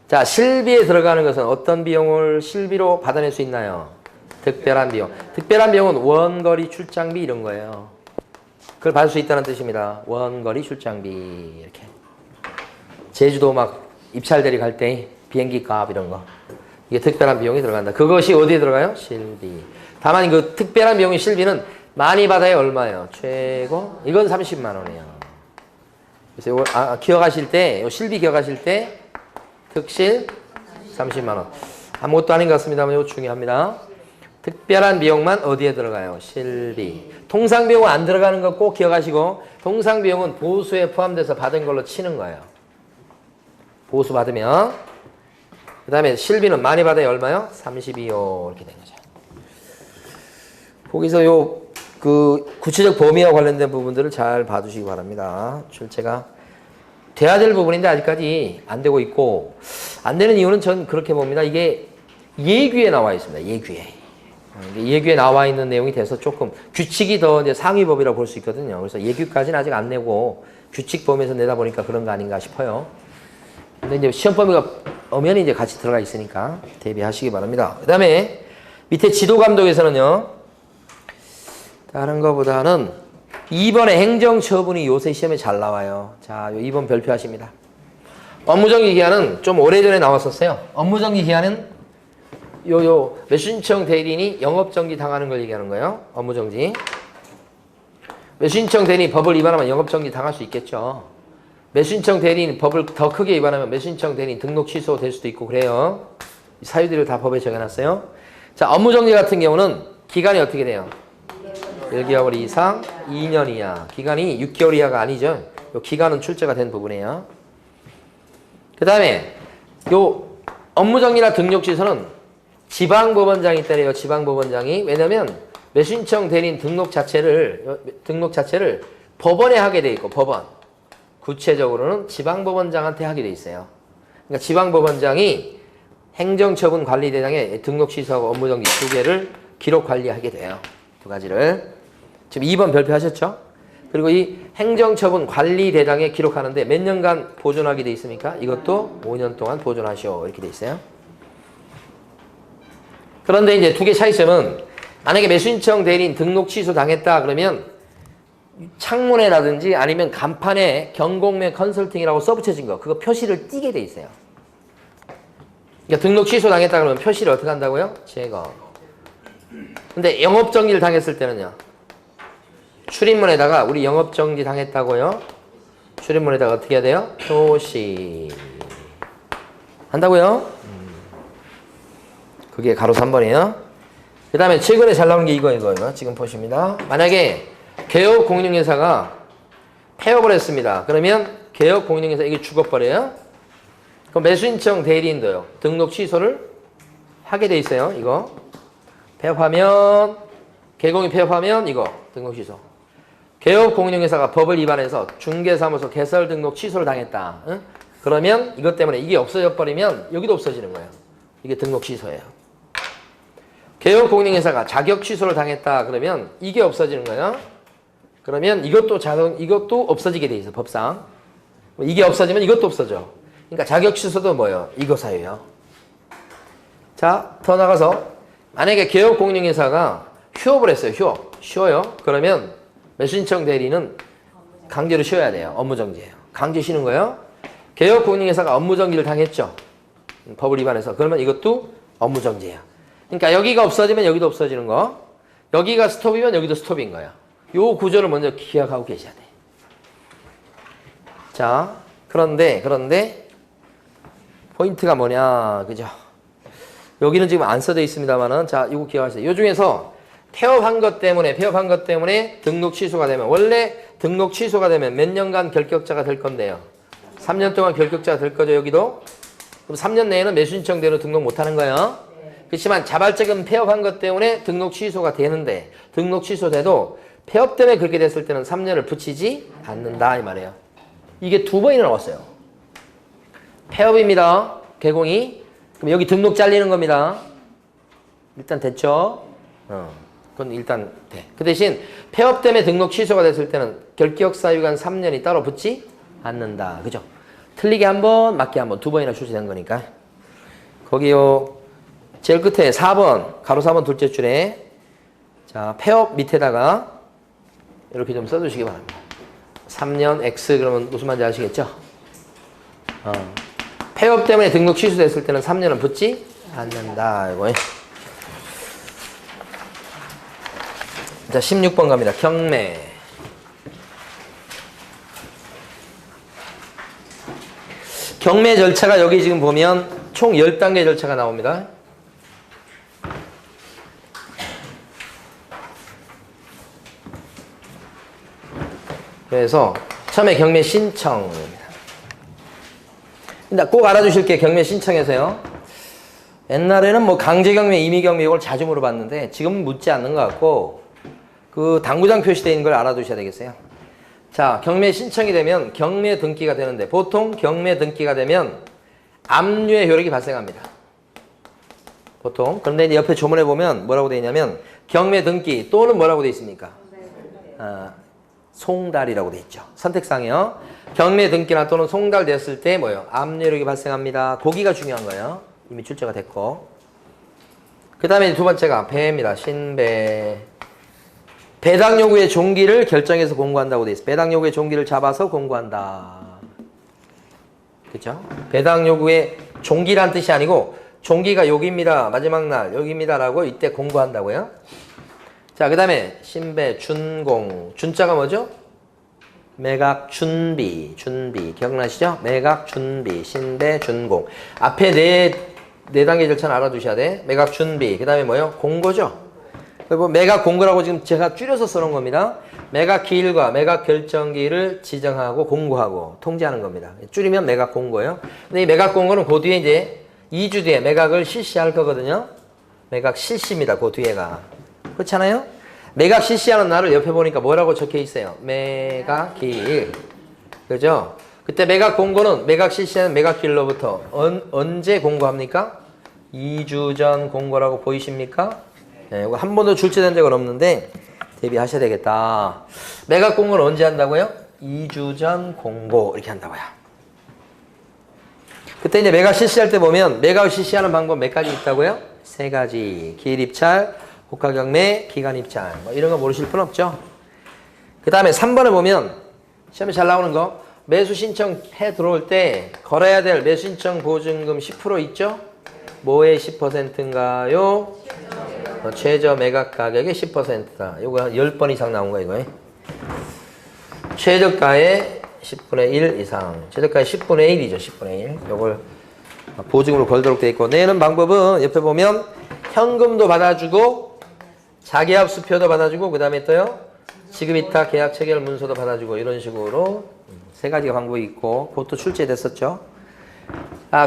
자, 실비에 들어가는 것은 어떤 비용을 실비로 받아낼 수 있나요? 특별한 비용. 특별한 비용은 원거리 출장비 이런 거예요. 그걸 받을 수 있다는 뜻입니다. 원거리 출장비 이렇게. 제주도 막 입찰대리 갈 때 비행기 값 이런 거. 이게 특별한 비용이 들어간다. 그것이 어디에 들어가요? 실비. 다만 그 특별한 비용의 실비는 많이 받아야 얼마예요? 최고? 이건 30만 원이에요. 그래서 이거 기억하실 때, 요 실비 기억하실 때 특실 30만 원. 아무것도 아닌 것 같습니다만 이거 중요합니다. 특별한 비용만 어디에 들어가요? 실비. 통상비용은 안 들어가는 거 꼭 기억하시고 통상비용은 보수에 포함돼서 받은 걸로 치는 거예요. 보수 받으면. 그 다음에 실비는 많이 받아야 얼마요? 32요. 이렇게 된 거죠. 거기서 구체적 범위와 관련된 부분들을 잘 봐주시기 바랍니다. 출제가 돼야 될 부분인데 아직까지 안 되고 있고, 안 되는 이유는 전 그렇게 봅니다. 이게 예규에 나와 있습니다. 예규에. 예규에 나와 있는 내용이 돼서 조금 규칙이 더 이제 상위법이라고 볼 수 있거든요. 그래서 예규까지는 아직 안 내고 규칙 범위에서 내다 보니까 그런 거 아닌가 싶어요. 근데 이제 시험 범위가 엄연히 이제 같이 들어가 있으니까 대비하시기 바랍니다. 그 다음에 밑에 지도 감독에서는요, 다른 거보다는 2번의 행정처분이 요새 시험에 잘 나와요. 자, 2번 별표하십니다. 업무정지 기한은 좀 오래전에 나왔었어요. 업무정지 기한은 매수신청 대리인이 영업정지 당하는 걸 얘기하는 거예요. 업무정지. 매수신청 대리인이 법을 위반하면 영업정지 당할 수 있겠죠. 매수신청 대리인 법을 더 크게 위반하면 매수신청 대리인 등록 취소될 수도 있고 그래요. 사유들을 다 법에 적어놨어요. 자, 업무정지 같은 경우는 기간이 어떻게 돼요? 1개월 이상 2년 이하. 기간이 6개월 이하가 아니죠. 요 기간은 출제가 된 부분이에요. 그 다음에 요 업무정지나 등록 취소는 지방법원장이 때려요. 지방법원장이. 왜냐면 매수신청 대리인 등록 자체를 법원에 하게 돼 있고, 법원. 구체적으로는 지방법원장한테 하게 돼 있어요. 그러니까 지방법원장이 행정처분 관리대장에 등록 취소하고 업무정지 두 개를 기록 관리하게 돼요. 두 가지를. 지금 2번 별표하셨죠? 그리고 이 행정처분 관리대장에 기록하는데 몇 년간 보존하게 돼 있습니까? 이것도 5년 동안 보존하시오. 이렇게 돼 있어요. 그런데 이제 두 개 차이점은, 만약에 매수신청 대리인 등록 취소 당했다 그러면 창문에라든지 아니면 간판에 경공매 컨설팅이라고 써붙여진 거, 그거 표시를 띄게 돼 있어요. 그러니까 등록 취소 당했다 그러면 표시를 어떻게 한다고요? 제거. 근데 영업정지를 당했을 때는요, 출입문에다가 우리 영업정지 당했다고요? 출입문에다가 어떻게 해야 돼요? 표시 한다고요? 그게 가로 3번이에요. 그 다음에 최근에 잘 나온 게 이거 지금 보십니다. 만약에 개업공인중개사가 폐업을 했습니다. 그러면 개업공인중개사 이게 죽어버려요. 그럼 매수신청 대리인도요, 등록 취소를 하게 돼 있어요. 이거 폐업하면, 개공이 폐업하면 이거 등록 취소. 개업공인중개사가 법을 위반해서 중개사무소 개설 등록 취소를 당했다. 응? 그러면 이것 때문에 이게 없어져 버리면 여기도 없어지는 거예요. 이게 등록 취소예요. 개업공인중개사가 자격 취소를 당했다 그러면 이게 없어지는 거예요. 그러면 이것도 없어지게 돼 있어, 법상. 이게 없어지면 이것도 없어져. 그러니까 자격 취소도 뭐예요? 이거 사유예요. 자, 더 나가서 만약에 개업공인중개사가 휴업을 했어요. 쉬어요. 그러면 매수신청 대리는 강제로 쉬어야 돼요. 업무정지예요. 강제 쉬는 거예요. 개업공인중개사가 업무정지를 당했죠. 법을 위반해서. 그러면 이것도 업무정지예요. 그러니까 여기가 없어지면 여기도 없어지는 거. 여기가 스톱이면 여기도 스톱인 거예요. 요 구조를 먼저 기억하고 계셔야 돼. 자, 그런데 포인트가 뭐냐, 그죠? 여기는 지금 안 써져 있습니다만은, 자, 이거 기억하세요. 요 중에서 폐업한 것 때문에 등록 취소가 되면, 원래 등록 취소가 되면 몇 년간 결격자가 될 건데요. 3년 동안 결격자가 될 거죠, 여기도. 그럼 3년 내에는 매수신청대로 등록 못 하는 거예요. 그렇지만 자발적인 폐업한 것 때문에 등록 취소가 되는데, 등록 취소돼도 폐업 때문에 그렇게 됐을 때는 3년을 붙이지 않는다 이 말이에요. 이게 두 번이나 나왔어요. 폐업입니다. 개공이. 그럼 여기 등록 잘리는 겁니다. 일단 됐죠? 그건 일단 돼. 그 대신 폐업 때문에 등록 취소가 됐을 때는 결격사유간 3년이 따로 붙지 않는다. 그죠? 틀리게 한 번, 맞게 한 번, 두 번이나 출제된 거니까. 거기요, 제일 끝에 4번, 가로 4번 둘째 줄에, 자, 폐업 밑에다가 이렇게 좀 써주시기 바랍니다. 3년 X 그러면 무슨 말인지 아시겠죠? 폐업 때문에 등록 취소됐을 때는 3년은 붙지 않는다. 이거. 자, 16번 갑니다. 경매. 경매 절차가 여기 지금 보면 총 10단계 절차가 나옵니다. 그래서 처음에 경매 신청입니다. 근데 꼭 알아두실 게 경매 신청에서요. 옛날에는 뭐 강제경매, 임의경매 이걸 자주 물어봤는데 지금은 묻지 않는 것 같고 그 당구장 표시되어 있는 걸 알아두셔야 되겠어요. 자, 경매 신청이 되면 경매 등기가 되는데 보통 경매 등기가 되면 압류의 효력이 발생합니다. 보통. 그런데 이제 옆에 조문에 보면 뭐라고 되어 있냐면 경매 등기 또는 뭐라고 되어 있습니까? 송달이라고 되어 있죠. 선택상이요. 경매 등기나 또는 송달되었을 때 뭐예요? 압류력이 발생합니다. 고기가 중요한 거예요. 이미 출제가 됐고. 그 다음에 두 번째가 배입니다. 신배. 배당 요구의 종기를 결정해서 공고한다고 되어 있어요. 배당 요구의 종기를 잡아서 공고한다. 그렇죠? 배당 요구의 종기란 뜻이 아니고 종기가 여기입니다. 마지막 날 여기입니다라고 이때 공고한다고요. 자, 그 다음에 신배, 준공. 준자가 뭐죠? 매각, 준비. 기억나시죠? 매각, 준비, 신배, 준공. 앞에 네 단계 절차는 알아두셔야 돼. 매각, 준비. 그 다음에 뭐요? 공고죠? 그리고 매각 공고라고 지금 제가 줄여서 써놓은 겁니다. 매각 기일과 매각 결정기를 지정하고 공고하고 통지하는 겁니다. 줄이면 매각 공고예요. 근데 이 매각 공고는 그 뒤에 이제 2주 뒤에 매각을 실시할 거거든요. 매각 실시입니다. 그 뒤에가. 그렇잖아요? 매각 실시하는 날을 옆에 보니까 뭐라고 적혀 있어요? 매각 기일. 그죠? 그때 매각 공고는 매각 실시하는 매각 기일로부터 언제 공고합니까? 2주 전 공고라고 보이십니까? 네, 이거 한 번도 출제된 적은 없는데 대비하셔야 되겠다. 매각 공고는 언제 한다고요? 2주 전 공고 이렇게 한다고요. 그때 이제 매각 실시할 때 보면 매각을 실시하는 방법 몇 가지 있다고요? 3가지. 기일 입찰, 호가 경매, 기간 입찰. 뭐 이런 거 모르실 분 없죠? 그 다음에 3번에 보면 시험에 잘 나오는 거 매수 신청해 들어올 때 걸어야 될 매수 신청 보증금 10% 있죠? 뭐의 10%인가요? 최저 매각 가격의 10%다. 이거 10번 이상 나온 거 이거. 최저가의 10분의 1 이상. 최저가의 10분의 1이죠. 10분의 1. 이걸 보증으로 걸도록 되어 있고 내는 방법은 옆에 보면 현금도 받아주고 자기합수표도 받아주고 그 다음에 또요 지급이탁 계약 체결 문서도 받아주고 이런 식으로 3가지가 방법이 있고 그것도 출제됐었죠.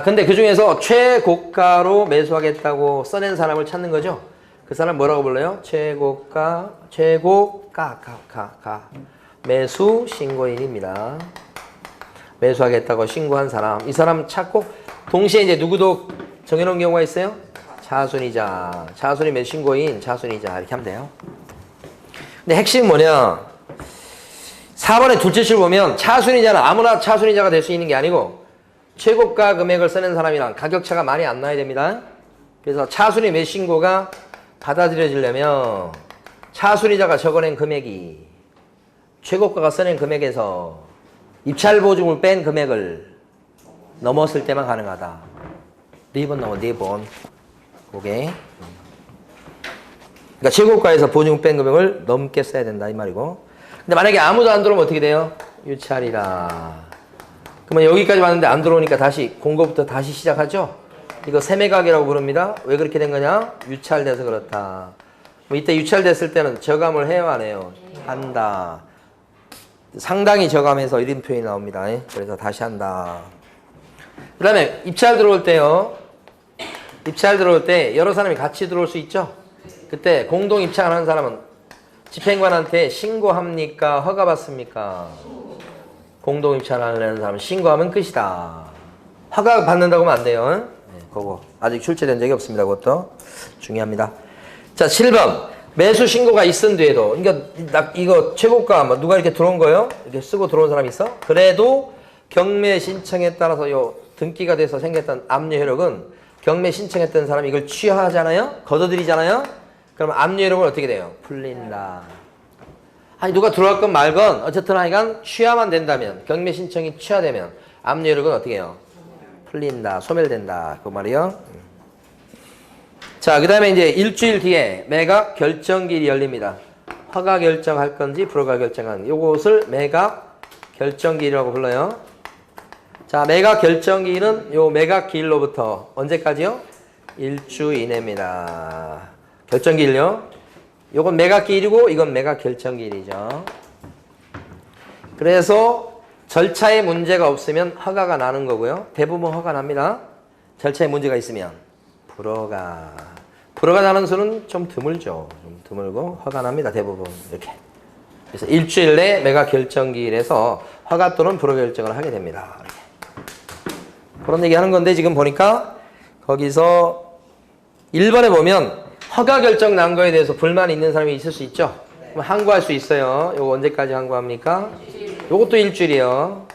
근데 그 중에서 최고가로 매수하겠다고 써낸 사람을 찾는 거죠. 그 사람 뭐라고 불러요? 최고가 매수 신고인입니다. 매수하겠다고 신고한 사람. 이 사람 찾고 동시에 이제 누구도 정해놓은 경우가 있어요? 차순이자. 차순이 매수 신고인, 차순이자 이렇게 하면 돼요. 근데 핵심은 뭐냐? 4번의 둘째 줄 보면 차순이자는 아무나 차순이자가 될 수 있는 게 아니고 최고가 금액을 쓰는 사람이랑 가격차가 많이 안 나야 됩니다. 그래서 차순위 매수 신고가 받아들여지려면 차순위자가 적어낸 금액이 최고가가 써낸 금액에서 입찰 보증을 뺀 금액을 넘었을 때만 가능하다. 4번 넘어 4번. 그게. 그러니까 최고가에서 보증 뺀 금액을 넘게 써야 된다 이 말이고. 근데 만약에 아무도 안 들어오면 어떻게 돼요? 유찰이다. 그러면 여기까지 왔는데 안 들어오니까 다시 공고부터 다시 시작하죠? 이거 세매각이라고 부릅니다. 왜 그렇게 된 거냐? 유찰돼서 그렇다. 뭐 이때 유찰됐을 때는 저감을 해요, 안 해요? 한다. 상당히 저감해서 이런 표현이 나옵니다. 그래서 다시 한다. 그 다음에 입찰 들어올 때요. 입찰 들어올 때 여러 사람이 같이 들어올 수 있죠? 그때 공동 입찰하는 사람은 집행관한테 신고합니까? 허가받습니까? 공동 입찰하는 사람은 신고하면 끝이다. 허가 받는다고 하면 안 돼요. 그거 아직 출제된 적이 없습니다. 그것도 중요합니다. 자, 7번 매수 신고가 있은 뒤에도 그러니까 이거 최고가 뭐 누가 이렇게 들어온 거예요? 이렇게 쓰고 들어온 사람이 있어? 그래도 경매 신청에 따라서 요 등기가 돼서 생겼던 압류 효력은 경매 신청했던 사람이 이걸 취하하잖아요? 걷어들이잖아요? 그럼 압류 효력은 어떻게 돼요? 풀린다. 아니 누가 들어갈 건 말건 어쨌든 하여간 취하만 된다면 경매 신청이 취하되면 압류 효력은 어떻게 해요? 풀린다. 소멸된다. 그 말이요. 자, 그 다음에 이제 일주일 뒤에 매각 결정기일이 열립니다. 허가 결정할 건지 불허가 결정할 건지 요것을 매각 결정기일이라고 불러요. 자, 매각 결정기일은 요 매각 기일로부터 언제까지요? 일주 이내입니다. 결정기일요. 요건 매각 기일이고 이건 매각 결정기일이죠. 그래서 절차에 문제가 없으면 허가가 나는 거고요. 대부분 허가 납니다. 절차에 문제가 있으면 불허가 나는 수는 좀 드물죠. 좀 드물고 허가 납니다. 대부분 이렇게. 그래서 일주일 내 매각 결정기일에서 허가 또는 불허 결정을 하게 됩니다. 이렇게. 그런 얘기 하는 건데 지금 보니까 거기서 1번에 보면 허가 결정 난 거에 대해서 불만이 있는 사람이 있을 수 있죠. 그럼 항고할 수 있어요. 요거 언제까지 항고합니까? 요것도 일주일이요.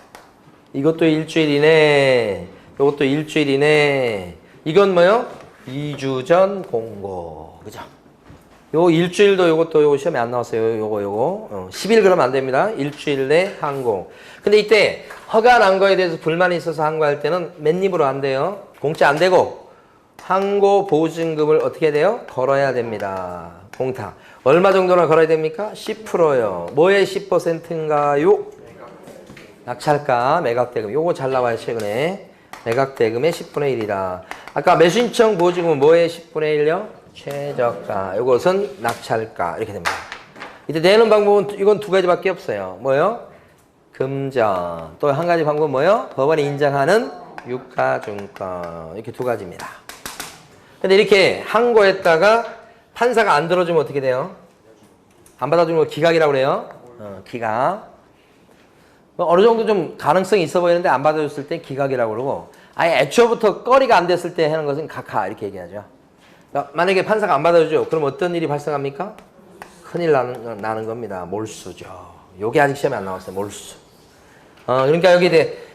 이것도 일주일이네. 요것도 일주일이네. 이건 뭐요? 2주 전 공고. 그죠? 요 일주일도 요거 시험에 안 나왔어요. 요거. 10일 그러면 안 됩니다. 일주일 내 항고. 근데 이때 허가 난 거에 대해서 불만이 있어서 항고할 때는 맨입으로 안 돼요. 공짜 안 되고 항고 보증금을 어떻게 돼요? 걸어야 됩니다. 공탁. 얼마 정도나 걸어야 됩니까? 10%요. 뭐의 10%인가요? 낙찰가, 매각대금. 요거 잘 나와요, 최근에. 매각대금의 10분의 1이다. 아까 매수신청 보증금은 뭐의 10분의 1요? 최저가. 요것은 낙찰가. 이렇게 됩니다. 이때 내는 방법은 이건 두 가지밖에 없어요. 뭐요? 금전. 또 한 가지 방법은 뭐요? 법원이 인정하는 유가증권. 이렇게 두 가지입니다. 근데 이렇게 항고했다가 판사가 안 들어주면 어떻게 돼요? 안 받아주는 거 기각이라고 그래요. 기각. 어느 정도 좀 가능성이 있어 보이는데 안 받아줬을 때 기각이라고 그러고 아예 애초부터 거리가 안 됐을 때 하는 것은 각하 이렇게 얘기하죠. 그러니까 만약에 판사가 안 받아주죠. 그럼 어떤 일이 발생합니까? 큰일 나는 겁니다. 몰수죠. 요게 아직 시험에 안 나왔어요. 몰수. 그러니까 여기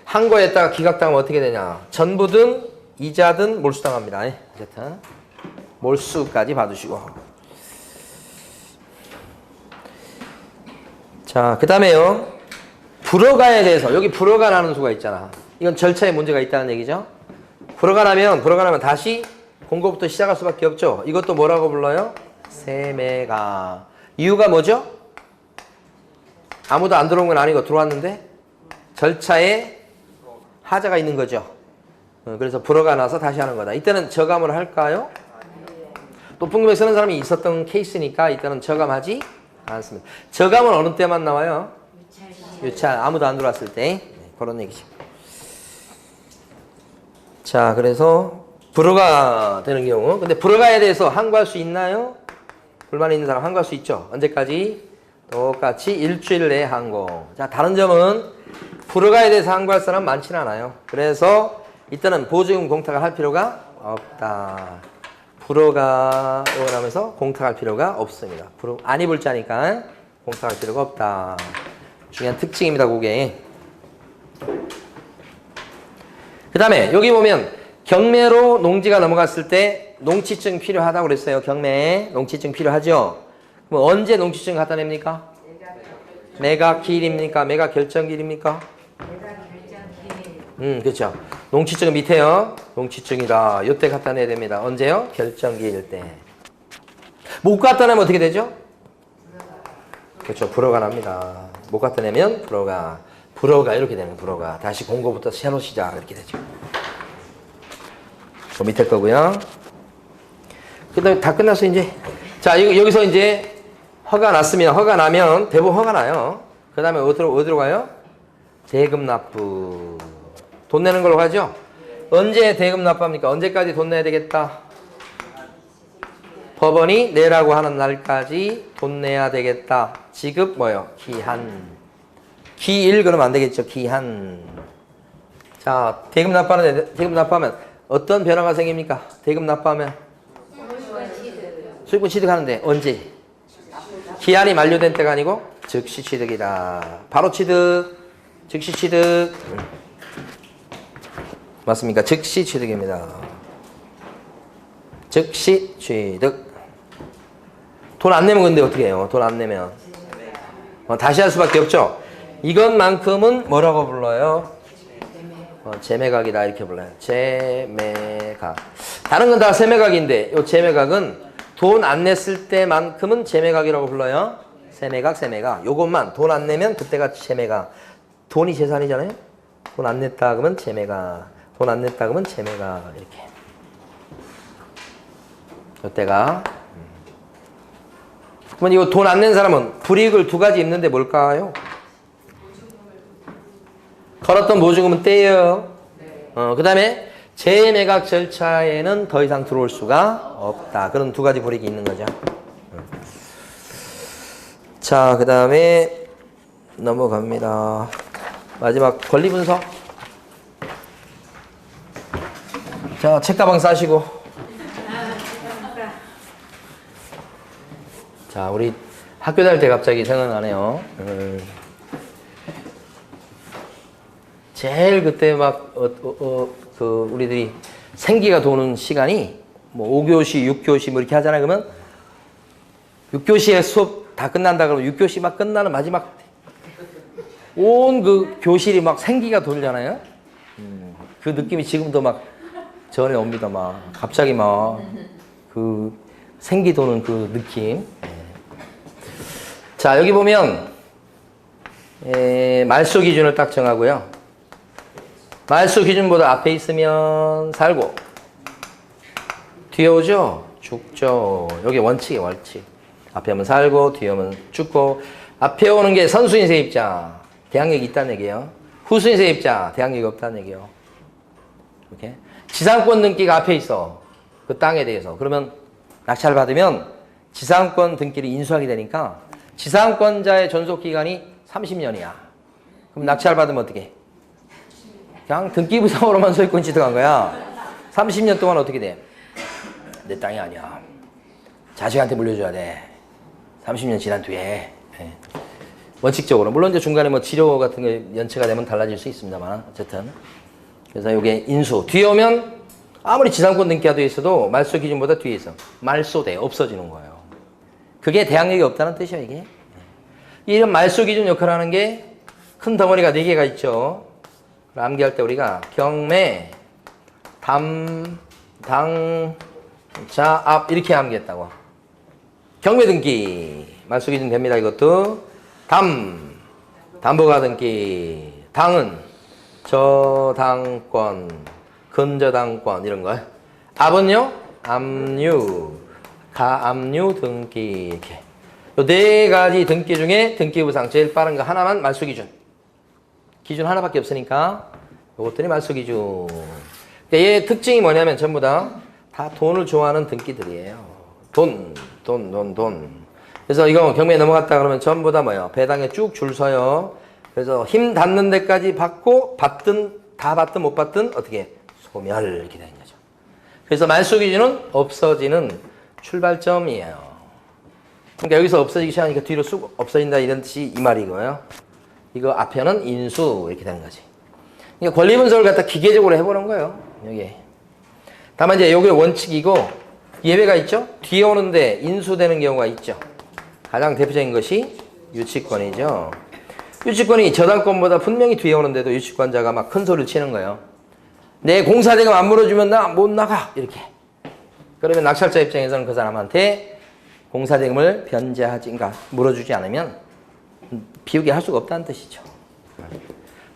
항고했다가 기각당하면 어떻게 되냐. 전부든 이자든 몰수당합니다. 어쨌든 몰수까지 봐두시고. 자, 그 다음에요. 불허가에 대해서 여기 불허가 나는 수가 있잖아. 이건 절차에 문제가 있다는 얘기죠. 불허가 나면 다시 공고부터 시작할 수밖에 없죠. 이것도 뭐라고 불러요? 세매가. 이유가 뭐죠? 아무도 안 들어온 건 아니고 들어왔는데 절차에 하자가 있는 거죠. 그래서 불허가 나서 다시 하는 거다. 이때는 저감을 할까요? 높은 금액 쓰는 사람이 있었던 케이스니까 이때는 저감하지 않습니다. 저감은 어느 때만 나와요? 유찰. 아무도 안 들어왔을 때. 그런 얘기죠. 자, 그래서 불허가 되는 경우. 근데 불허가에 대해서 항고할 수 있나요? 불만이 있는 사람 항고할 수 있죠. 언제까지? 똑같이 일주일 내에 항고. 자, 다른 점은 불허가에 대해서 항고할 사람 많지는 않아요. 그래서 이때는 보증금 공탁을 할 필요가 없다. 불허가 오라면서 공탁할 필요가 없습니다. 안 입을 자니까 공탁할 필요가 없다. 중요한 특징입니다, 그게. 그 다음에 여기 보면 경매로 농지가 넘어갔을 때 농취증 필요하다고 그랬어요. 경매 농취증 필요하죠. 그럼 언제 농취증 갖다 냅니까? 매각 기일입니까? 매각 결정기일입니까? 그렇죠. 농취증은 밑에요. 농취증이다. 요때 갖다 내야 됩니다. 언제요? 결정기일 때. 못 갖다 내면 어떻게 되죠? 그렇죠. 불허가 납니다. 못 갖다 내면 불허가 이렇게 되는 불허가. 다시 공고부터 새로 시작 이렇게 되죠. 그 밑에 거고요. 그다음에 다 끝났어 이제. 자, 여기서 이제 허가 났으면 허가 나면 대부분 허가 나요. 그다음에 어디로 가요? 대금 납부. 돈 내는 걸로 가죠. 언제 대금 납부합니까? 언제까지 돈 내야 되겠다? 법원이 내라고 하는 날까지 돈 내야 되겠다. 지급 뭐요? 기한. 기일 그러면 안 되겠죠. 기한. 자, 대금 납부하면 어떤 변화가 생깁니까? 대금 납부하면 수익분 취득하는데 언제? 기한이 만료된 때가 아니고 즉시 취득이다. 바로 취득, 즉시 취득. 맞습니까? 즉시 취득입니다. 즉시 취득. 돈 안 내면 근데 어떻게 해요? 돈 안 내면 다시 할 수밖에 없죠. 이것만큼은 뭐라고 불러요? 재매각이다 이렇게 불러요. 재매각. 다른 건 다 세매각인데 이 재매각은 돈 안 냈을 때만큼은 재매각이라고 불러요. 세매각. 요것만 돈 안 내면 그때가 재매각. 돈이 재산이잖아요. 돈 안 냈다 그러면 재매각. 돈 안 냈다 그러면 재매각. 이렇게. 이때가. 그러면 이거 돈 안 낸 사람은 불이익을 두 가지 입는데 뭘까요? 걸었던 보증금은 떼요. 그 다음에 재매각 절차에는 더 이상 들어올 수가 없다. 그런 두 가지 불이익이 있는 거죠. 자, 그 다음에 넘어갑니다. 마지막 권리분석. 자, 책가방 싸시고. 자, 우리 학교 다닐 때 갑자기 생각나네요. 제일 그때 막, 우리들이 생기가 도는 시간이 뭐 5교시, 6교시 뭐 이렇게 하잖아요. 그러면 6교시에 수업 다 끝난다 그러면 6교시 막 끝나는 마지막 온 그 교실이 막 생기가 돌잖아요. 그 느낌이 지금도 막 전에 옵니다. 막 갑자기 막 그 생기 도는 그 느낌. 자, 여기 보면 말소 기준을 딱 정하고요. 말소 기준보다 앞에 있으면 살고 뒤에 오죠? 죽죠. 여기 원칙이에요. 원칙. 앞에 오면 살고 뒤에 오면 죽고. 앞에 오는 게 선수인 세입자 대항력이 있다는 얘기예요. 후수인 세입자 대항력이 없다는 얘기예요. 이렇게 지상권 등기가 앞에 있어. 그 땅에 대해서. 그러면 낙찰을 받으면 지상권 등기를 인수하게 되니까 지상권자의 존속기간이 30년이야. 그럼 낙찰을 받으면 어떻게 해? 그냥 등기부상으로만 소유권 취득한 거야. 30년 동안 어떻게 돼? 내 땅이 아니야. 자식한테 물려줘야 돼. 30년 지난 뒤에. 네. 원칙적으로. 물론 이제 중간에 뭐 치료 같은 게 연체가 되면 달라질 수 있습니다만. 어쨌든. 그래서 이게 인수. 뒤에 오면 아무리 지상권 등기가 되어 있어도 말소 기준보다 뒤에 있어. 말소돼. 없어지는 거예요. 그게 대항력이 없다는 뜻이에요, 이게. 이런 말소 기준 역할을 하는 게 큰 덩어리가 4개가 있죠. 암기할 때 우리가 경매, 당, 자, 앞 이렇게 암기했다고. 경매 등기 말소 기준 됩니다. 이것도 담보가 등기, 당은 저당권, 근저당권 이런 거. 압은요, 압류, 가압류 등기 이렇게. 요 4가지 등기 중에 등기부상 제일 빠른 거 하나만 말소 기준. 기준 하나밖에 없으니까 이것들이 말소 기준. 얘의 특징이 뭐냐면 전부 다 돈을 좋아하는 등기들이에요. 돈. 그래서 이거 경매에 넘어갔다 그러면 전부 다 뭐예요? 배당에 쭉 줄 서요. 그래서 힘 닿는 데까지 받고 다 받든 못 받든 어떻게 소멸 이렇게 되는 거죠. 그래서 말소 기준은 없어지는 출발점이에요. 그러니까 여기서 없어지기 시작하니까 뒤로 쑥 없어진다 이런 뜻이 이 말이 이거예요. 이거 앞에는 인수 이렇게 되는 거지. 그러니까 권리 분석을 갖다 기계적으로 해보는 거예요. 여기. 다만 이제 여기 원칙이고 예외가 있죠. 뒤에 오는데 인수되는 경우가 있죠. 가장 대표적인 것이 유치권이죠. 유치권이 저당권보다 분명히 뒤에 오는데도 유치권자가 막 큰 소리를 치는 거예요. 내 공사대금 안 물어주면 나 못 나가 이렇게. 그러면 낙찰자 입장에서는 그 사람한테 공사대금을 변제하지, 그러니까 물어주지 않으면 비우게 할 수가 없다는 뜻이죠.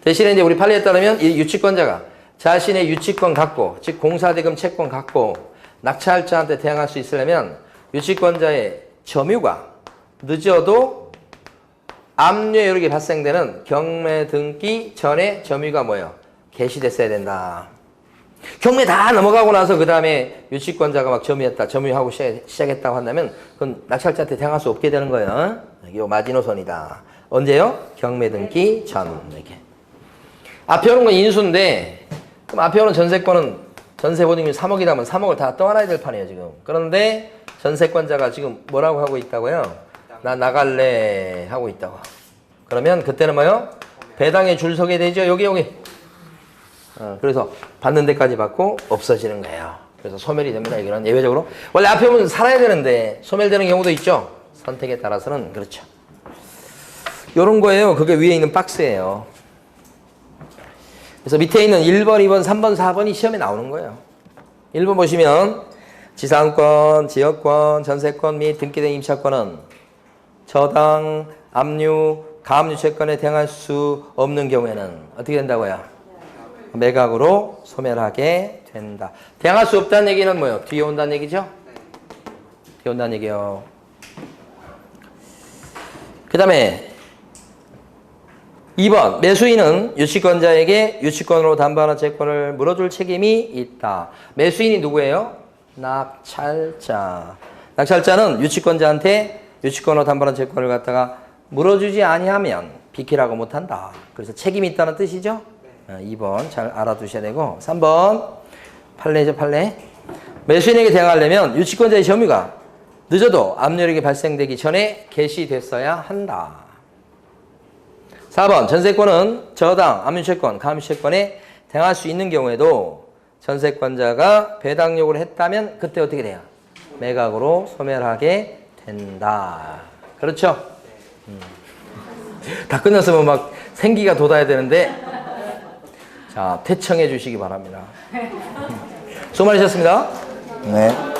대신에 이제 우리 판례에 따르면 이 유치권자가 자신의 유치권 갖고, 즉 공사대금 채권 갖고 낙찰자한테 대항할 수 있으려면 유치권자의 점유가 늦어도 압류의 요력이 발생되는 경매 등기 전에 점유가 뭐예요? 개시됐어야 된다. 경매 다 넘어가고 나서 그 다음에 유치권자가 막 점유하고 시작했다고 한다면 그건 낙찰자한테 대항할 수 없게 되는 거예요. 이게 마지노선이다. 언제요? 경매 등기 전. 이렇게. 앞에 오는 건 인수인데, 그럼 앞에 오는 전세권은 전세보증금이 3억이다 하면 3억을 다 떠안아야 될 판이에요, 지금. 그런데 전세권자가 지금 뭐라고 하고 있다고요? 나 나갈래 하고 있다고. 그러면 그때는 뭐요? 배당에 줄 서게 되죠, 여기. 그래서 받는 데까지 받고 없어지는 거예요. 그래서 소멸이 됩니다. 이거는 예외적으로. 원래 앞에 오면 살아야 되는데 소멸되는 경우도 있죠. 선택에 따라서는 그렇죠. 요런 거예요. 그게 위에 있는 박스예요. 그래서 밑에 있는 1번, 2번, 3번, 4번이 시험에 나오는 거예요. 1번 보시면 지상권, 지역권, 전세권 및 등기된 임차권은 저당, 압류, 가압류 채권에 대항할 수 없는 경우에는 어떻게 된다고요? 매각으로 소멸하게 된다. 대항할 수 없다는 얘기는 뭐예요? 뒤에 온다는 얘기죠? 뒤에 온다는 얘기요. 그 다음에 2번 매수인은 유치권자에게 유치권으로 담보하는 채권을 물어줄 책임이 있다. 매수인이 누구예요? 낙찰자. 낙찰자는 유치권자한테 유치권으로 담보하는 채권을 갖다가 물어주지 아니하면 비키라고 못한다. 그래서 책임이 있다는 뜻이죠. 2번 잘 알아두셔야 되고 3번 판례죠. 판례. 매수인에게 대항하려면 유치권자의 점유가 늦어도 압류력이 발생되기 전에 개시됐어야 한다. 4번 전세권은 저당, 압류채권, 가압류채권에 대항할 수 있는 경우에도 전세권자가 배당 요구를 했다면 그때 어떻게 돼요? 매각으로 소멸하게 된다. 그렇죠? 다 끝났으면 막 생기가 돋아야 되는데 자, 퇴청해 주시기 바랍니다. 수고 많으셨습니다. 네.